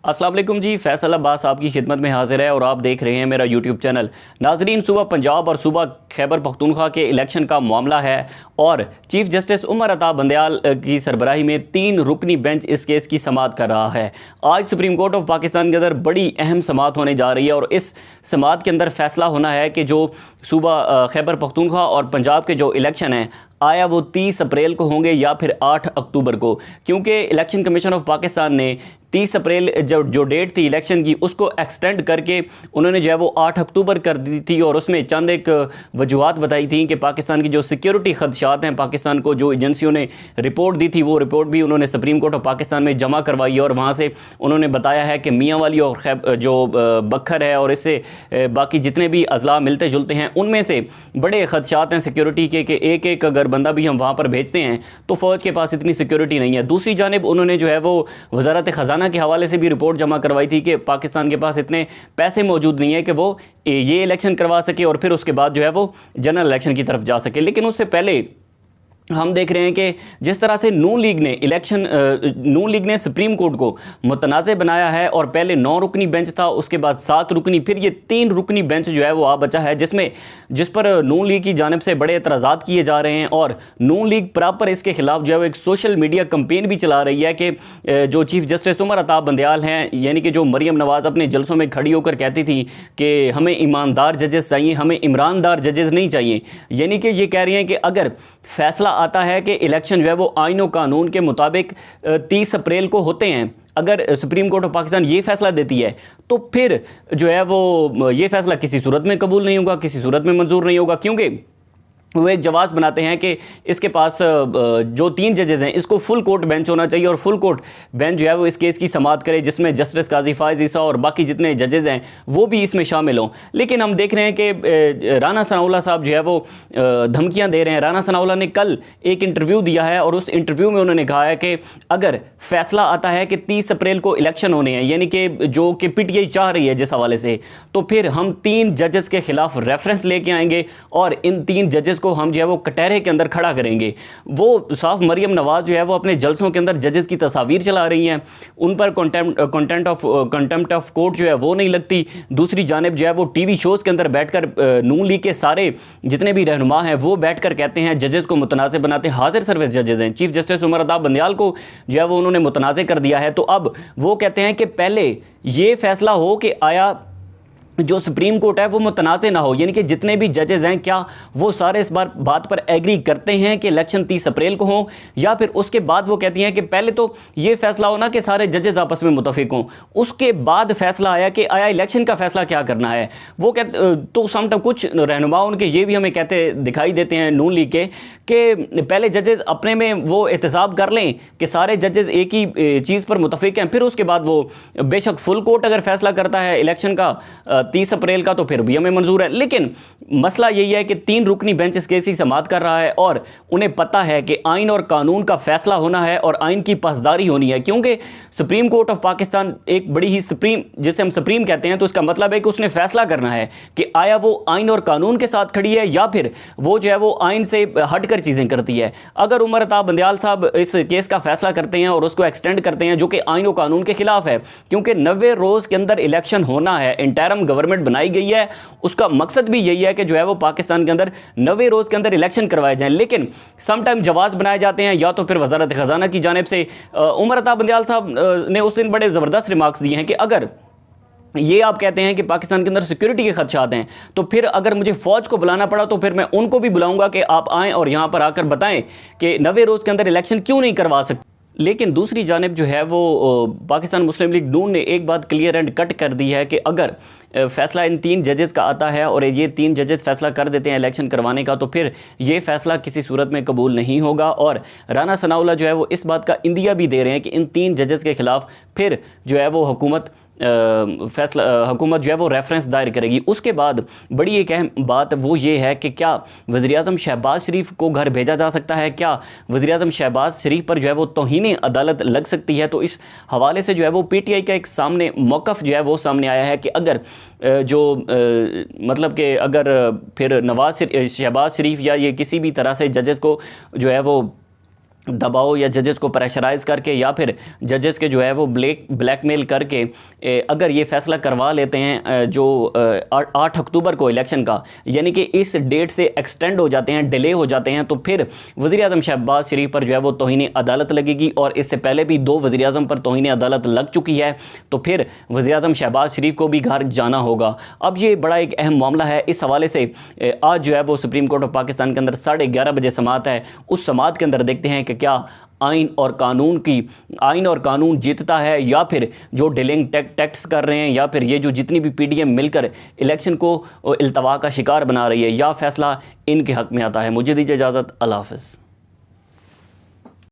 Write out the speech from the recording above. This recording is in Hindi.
अस्सलाम वालेकुम जी, फैसल अब्बास आपकी खिदमत में हाजिर है और आप देख रहे हैं मेरा यूट्यूब चैनल। नाजरीन, सुबह पंजाब और सुबह खैबर पख्तूनख्वा के इलेक्शन का मामला है और चीफ जस्टिस उमर अता बंदयाल की सरबराही में 3 रुकनी बेंच इस केस की समाअत कर रहा है। आज सुप्रीम कोर्ट ऑफ पाकिस्तान के अंदर बड़ी अहम समाअत होने जा रही है और इस समाअत के अंदर फैसला होना है कि जो सुबह खैबर पख्तूनख्वा और पंजाब के जो इलेक्शन हैं आया वो 30 अप्रैल को होंगे या फिर 8 अक्टूबर को, क्योंकि इलेक्शन कमीशन ऑफ पाकिस्तान ने 30 अप्रैल जो डेट थी इलेक्शन की उसको एक्सटेंड करके उन्होंने जो है वो 8 अक्टूबर कर दी थी और उसमें चंद एक वजूहत बताई थी कि पाकिस्तान की जो सिक्योरिटी खदशात हैं, पाकिस्तान को जो एजेंसियों ने रिपोर्ट दी थी वो रिपोर्ट भी उन्होंने सुप्रीम कोर्ट ऑफ पाकिस्तान में जमा करवाई और वहाँ से उन्होंने बताया है कि मियाँ वाली और जो बखर है और इससे बाकी जितने भी अजला मिलते जुलते हैं उनमें से बड़े खदशात हैं सिक्योरिटी के कि एक एक अगर बंदा भी हम वहाँ पर भेजते हैं तो फ़ौज के पास इतनी सिक्योरिटी नहीं है। दूसरी जानिब उन्होंने जो है वो वजारत ख़जाना के हवाले से भी रिपोर्ट जमा करवाई थी कि पाकिस्तान के पास इतने पैसे मौजूद नहीं है कि वो ये इलेक्शन करवा सके और फिर उसके बाद जो है वो जनरल इलेक्शन की तरफ जा सके। लेकिन उससे पहले हम देख रहे हैं कि जिस तरह से नून लीग ने सुप्रीम कोर्ट को मुतनाज़ बनाया है और पहले 9 रुकनी बेंच था, उसके बाद 7 रुकनी, फिर ये 3 रुकनी बेंच जो है वो आ बचा है जिस पर नून लीग की जानिब से बड़े एतराज़ात किए जा रहे हैं और नून लीग प्रॉपर इसके खिलाफ जो है वो एक सोशल मीडिया कंपेन भी चला रही है कि जो चीफ जस्टिस उमर अता बंदयाल हैं, यानी कि जो मरियम नवाज़ अपने जलसों में खड़ी होकर कहती थी कि हमें ईमानदार जजेस चाहिए, हमें इमरानदार जजेस नहीं चाहिए, यानी कि ये कह रही हैं कि अगर फैसला आता है कि इलेक्शन जो है वो आईन और कानून के मुताबिक 30 अप्रैल को होते हैं, अगर सुप्रीम कोर्ट ऑफ पाकिस्तान ये फैसला देती है तो फिर जो है वो ये फैसला किसी सूरत में कबूल नहीं होगा, किसी सूरत में मंजूर नहीं होगा, क्योंकि वो एक जवाब बनाते हैं कि इसके पास जो 3 जजेज़ हैं इसको फुल कोर्ट बेंच होना चाहिए और फुल कोर्ट बेंच जो है वो इस केस की समाअत करे जिसमें जस्टिस काजी फ़ाइज़ ईसा और बाकी जितने जजेज़ हैं वो भी इसमें शामिल हों। लेकिन हम देख रहे हैं कि राना सनाउल्लाह साहब जो है वो धमकियां दे रहे हैं। राना सनाउल्लाह ने कल एक इंटरव्यू दिया है और उस इंटरव्यू में उन्होंने कहा है कि अगर फैसला आता है कि 30 अप्रैल को इलेक्शन होने हैं, यानी कि जो कि PTI चाह रही है जिस हवाले से, तो फिर हम 3 जजेस के खिलाफ रेफरेंस लेके आएंगे और इन 3 जजेस को हम जो है वो कटहरे के अंदर खड़ा करेंगे। वो साफ मरियम नवाज जो है वो अपने जलसों के अंदर जजेस की तस्वीर चला रही हैं, उन पर कंटेम्प्ट ऑफ कोर्ट जो है वो नहीं लगती। दूसरी जानिब जो है वो टीवी शोज़ के अंदर बैठकर नून लीग के सारे जितने भी रहनुमा हैं वो बैठकर कहते हैं जजेस को मुतनाज़ बनाते हैं। हाजिर सर्विस जजेस हैं, चीफ जस्टिस उमर अता बंदयाल को जो है वो उन्होंने मुतनाज़ कर दिया है। तो अब वो कहते हैं कि पहले ये फैसला हो कि आया जो सुप्रीम कोर्ट है वो मुतनाज़ ना हो, यानी कि जितने भी जजेस हैं क्या वो सारे इस बात पर एग्री करते हैं कि इलेक्शन 30 अप्रैल को हो, या फिर उसके बाद वो कहती हैं कि पहले तो ये फैसला हो ना कि सारे जजेस आपस में मुतफिक हों, उसके बाद फैसला आया कि आया इलेक्शन का फैसला क्या करना है। वो कहते तो समटाइम कुछ रहनुमा उनके ये भी हमें कहते दिखाई देते हैं नून लीग के कि पहले जजेस अपने में वो एहतसाब कर लें कि सारे जजेस एक ही चीज़ पर मुतफिक हैं, फिर उसके बाद वो बेशक फुल कोर्ट अगर फैसला करता है इलेक्शन का 30 अप्रैल का तो फिर भी हमें मंजूर है। लेकिन मसला यही है कि 3 रुकनी बेंच इस केस की समाअत कर रहा है और उन्हें पता है कि आइन और कानून का फैसला होना है और आइन की पासदारी होनी है, क्योंकि सुप्रीम कोर्ट ऑफ पाकिस्तान एक बड़ी ही सुप्रीम, जिसे हम सुप्रीम कहते हैं, तो इसका मतलब है कि उसने फैसला करना है कि आया वो आइन और कानून के साथ खड़ी है या फिर वो जो है वो आइन से हटकर चीज़ें करती है। अगर उमर अता बंदयाल साहब इस केस का फैसला करते हैं और उसको एक्सटेंड करते हैं जो कि आइन और कानून के खिलाफ है, क्योंकि 90 रोज़ के अंदर इलेक्शन होना है, इंटरिम गवर्नमेंट बनाई गई है, उसका मकसद भी यही है कि जो है वो पाकिस्तान के अंदर 90 रोज़ के अंदर इलेक्शन करवाए जाएं। लेकिन सम टाइम जवाब बनाए जाते हैं या तो फिर वजारत ख़जाना की जानिब से। उमर अता बंदयाल साहब ने उस दिन बड़े ज़बरदस्त रिमार्क्स दिए हैं कि अगर ये आप कहते हैं कि पाकिस्तान के अंदर सिक्योरिटी के खदशात हैं तो फिर अगर मुझे फ़ौज को बुलाना पड़ा तो फिर मैं उनको भी बुलाऊंगा कि आप आएँ और यहाँ पर आकर बताएं कि 90 रोज़ के अंदर इलेक्शन क्यों नहीं करवा सकते। लेकिन दूसरी जानिब जो है वो पाकिस्तान मुस्लिम लीग नून ने एक बात क्लियर एंड कट कर दी है कि अगर फैसला इन 3 जजेस का आता है और ये 3 जजेस फैसला कर देते हैं इलेक्शन करवाने का, तो फिर ये फैसला किसी सूरत में कबूल नहीं होगा। और राना सनाउल्लाह जो है वो इस बात का इंदिया भी दे रहे हैं कि इन 3 जजेस के खिलाफ फिर जो है वो हुकूमत जो है वो रेफरेंस दायर करेगी। उसके बाद बड़ी एक अहम बात वो ये है कि क्या वज़ीर-ए-आज़म शहबाज शरीफ को घर भेजा जा सकता है, क्या वज़ीर-ए-आज़म शहबाज शरीफ पर जो है वो तौहीन अदालत लग सकती है। तो इस हवाले से जो है वो PTI का एक सामने मौक़िफ़ जो है वो सामने आया है कि अगर मतलब कि अगर फिर शहबाज शरीफ या ये किसी भी तरह से जजेस को जो है वो दबाओ या जजेस को प्रेशराइज़ करके या फिर जजेस के जो है वो ब्लैकमेल करके अगर ये फ़ैसला करवा लेते हैं जो 8 अक्टूबर को इलेक्शन का, यानी कि इस डेट से एक्सटेंड हो जाते हैं, डिले हो जाते हैं, तो फिर वज़ीर-ए-आज़म शहबाज शरीफ पर जो है वो तौहीन अदालत लगेगी। और इससे पहले भी 2 वज़ीर-ए-आज़म पर तौहीन अदालत लग चुकी है, तो फिर वज़ीर-ए-आज़म शहबाज शरीफ को भी घर जाना होगा। अब ये बड़ा एक अहम मामला है। इस हवाले से आज जो है वो सुप्रीम कोर्ट ऑफ पाकिस्तान के अंदर 11:30 बजे समाअत है। उस समाअत के अंदर देखते हैं कि क्या आइन और कानून जीतता है या फिर जो डिलिंग टैक्स कर रहे हैं या फिर ये जो जितनी भी पीडीएम मिलकर इलेक्शन को इल्तवा का शिकार बना रही है, या फैसला इनके हक में आता है। मुझे दीजिए इजाज़त। अल्लाह हाफ़िज़।